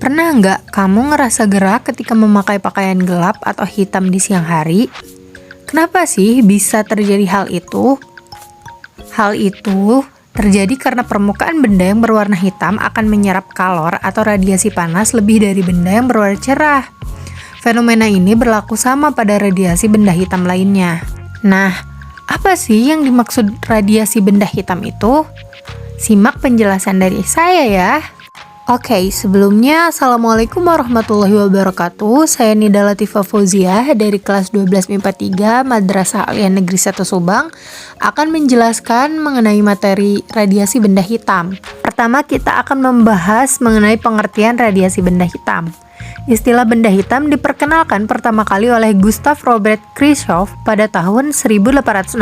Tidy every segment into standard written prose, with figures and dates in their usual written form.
Pernah nggak kamu ngerasa gerak ketika memakai pakaian gelap atau hitam di siang hari? Kenapa sih bisa terjadi hal itu? Hal itu terjadi karena permukaan benda yang berwarna hitam akan menyerap kalor atau radiasi panas lebih dari benda yang berwarna cerah. Fenomena ini berlaku sama pada radiasi benda hitam lainnya. Nah, apa sih yang dimaksud radiasi benda hitam itu? Simak penjelasan dari saya ya. Oke, sebelumnya Assalamualaikum warahmatullahi wabarakatuh. Saya Nida Latifah Fauziah dari kelas 12 MIPA 3 Madrasah Aliyah Negeri 1 Subang akan menjelaskan mengenai materi radiasi benda hitam. Pertama, kita akan membahas mengenai pengertian radiasi benda hitam. Istilah benda hitam diperkenalkan pertama kali oleh Gustav Robert Kirchhoff pada tahun 1862.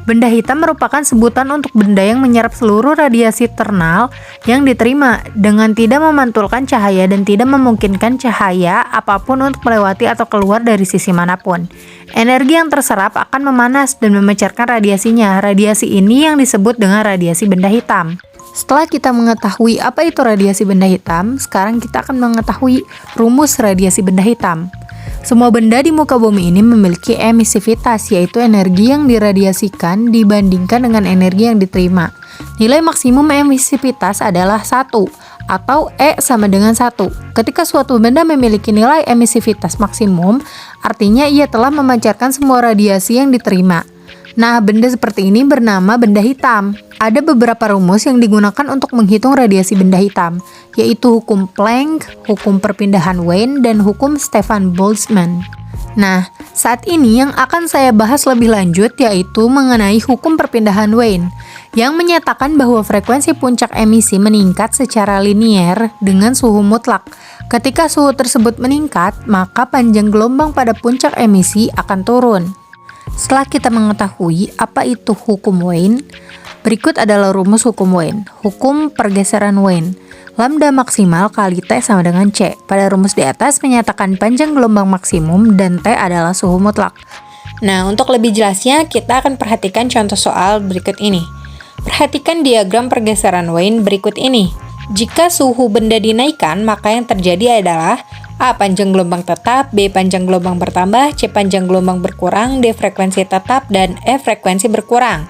Benda hitam merupakan sebutan untuk benda yang menyerap seluruh radiasi thermal yang diterima dengan tidak memantulkan cahaya dan tidak memungkinkan cahaya apapun untuk melewati atau keluar dari sisi manapun. Energi yang terserap akan memanas dan memancarkan radiasinya. Radiasi ini yang disebut dengan radiasi benda hitam. Setelah kita mengetahui apa itu radiasi benda hitam, sekarang kita akan mengetahui rumus radiasi benda hitam. Semua benda di muka bumi ini memiliki emisivitas, yaitu energi yang diradiasikan dibandingkan dengan energi yang diterima. Nilai maksimum emisivitas adalah 1, atau E sama dengan 1. Ketika suatu benda memiliki nilai emisivitas maksimum, artinya ia telah memancarkan semua radiasi yang diterima. Nah, benda seperti ini bernama benda hitam. Ada beberapa rumus yang digunakan untuk menghitung radiasi benda hitam, yaitu hukum Planck, hukum perpindahan Wien, dan hukum Stefan Boltzmann. Nah, saat ini yang akan saya bahas lebih lanjut yaitu mengenai hukum perpindahan Wien, yang menyatakan bahwa frekuensi puncak emisi meningkat secara linier dengan suhu mutlak. Ketika suhu tersebut meningkat, maka panjang gelombang pada puncak emisi akan turun. Setelah kita mengetahui apa itu hukum Wien, berikut adalah rumus hukum Wien. Hukum pergeseran Wien. Lambda maksimal kali T sama dengan C. Pada rumus di atas menyatakan panjang gelombang maksimum dan T adalah suhu mutlak. Nah, untuk lebih jelasnya kita akan perhatikan contoh soal berikut ini. Perhatikan diagram pergeseran Wien berikut ini. Jika suhu benda dinaikkan, maka yang terjadi adalah A. Panjang gelombang tetap, B. Panjang gelombang bertambah, C. Panjang gelombang berkurang, D. Frekuensi tetap, dan E. Frekuensi berkurang.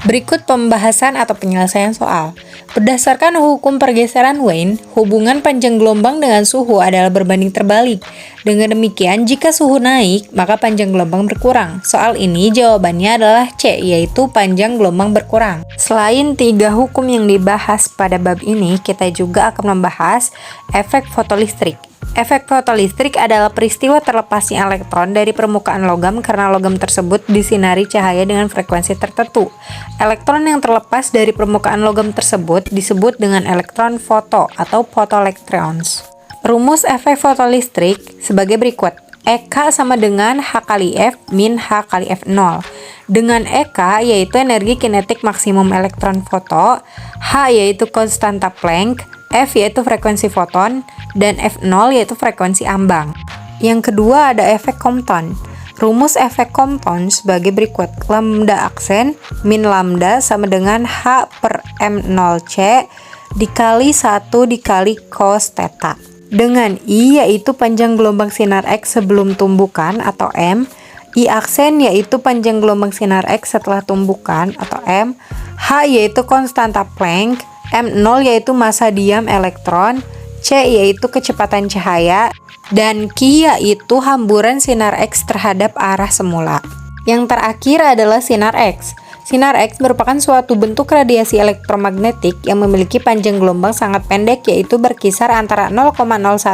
Berikut pembahasan atau penyelesaian soal. Berdasarkan hukum pergeseran Wien, hubungan panjang gelombang dengan suhu adalah berbanding terbalik. Dengan demikian, jika suhu naik, maka panjang gelombang berkurang. Soal ini jawabannya adalah C, yaitu panjang gelombang berkurang. Selain 3 hukum yang dibahas pada bab ini, kita juga akan membahas efek fotolistrik. Efek fotolistrik adalah peristiwa terlepasnya elektron dari permukaan logam karena logam tersebut disinari cahaya dengan frekuensi tertentu. Elektron yang terlepas dari permukaan logam tersebut disebut dengan elektron foto atau photoelectrons. Rumus efek fotolistrik sebagai berikut. EK sama dengan H kali F min H kali F0. Dengan EK yaitu energi kinetik maksimum elektron foto, H yaitu konstanta Planck, F yaitu frekuensi foton, dan F0 yaitu frekuensi ambang. Yang kedua ada efek Compton. Rumus efek Compton sebagai berikut. Lambda aksen min lambda sama dengan H per M0C dikali 1 dikali cos theta. Dengan I yaitu panjang gelombang sinar X sebelum tumbukan atau M, I aksen yaitu panjang gelombang sinar X setelah tumbukan atau M, H yaitu konstanta Planck, M0 yaitu massa diam elektron, C yaitu kecepatan cahaya, dan Q yaitu hamburan sinar X terhadap arah semula. Yang terakhir adalah sinar X. Sinar X merupakan suatu bentuk radiasi elektromagnetik yang memiliki panjang gelombang sangat pendek yaitu berkisar antara 0,01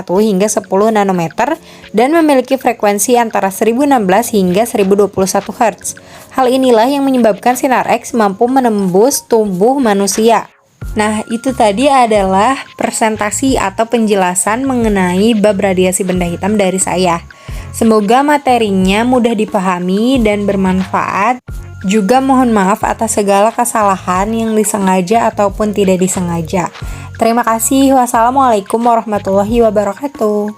hingga 10 nanometer dan memiliki frekuensi antara 1016 hingga 1021 Hz. Hal inilah yang menyebabkan sinar X mampu menembus tubuh manusia. Nah, itu tadi adalah presentasi atau penjelasan mengenai bab radiasi benda hitam dari saya. Semoga materinya mudah dipahami dan bermanfaat. Juga mohon maaf atas segala kesalahan yang disengaja ataupun tidak disengaja. Terima kasih. Wassalamualaikum warahmatullahi wabarakatuh.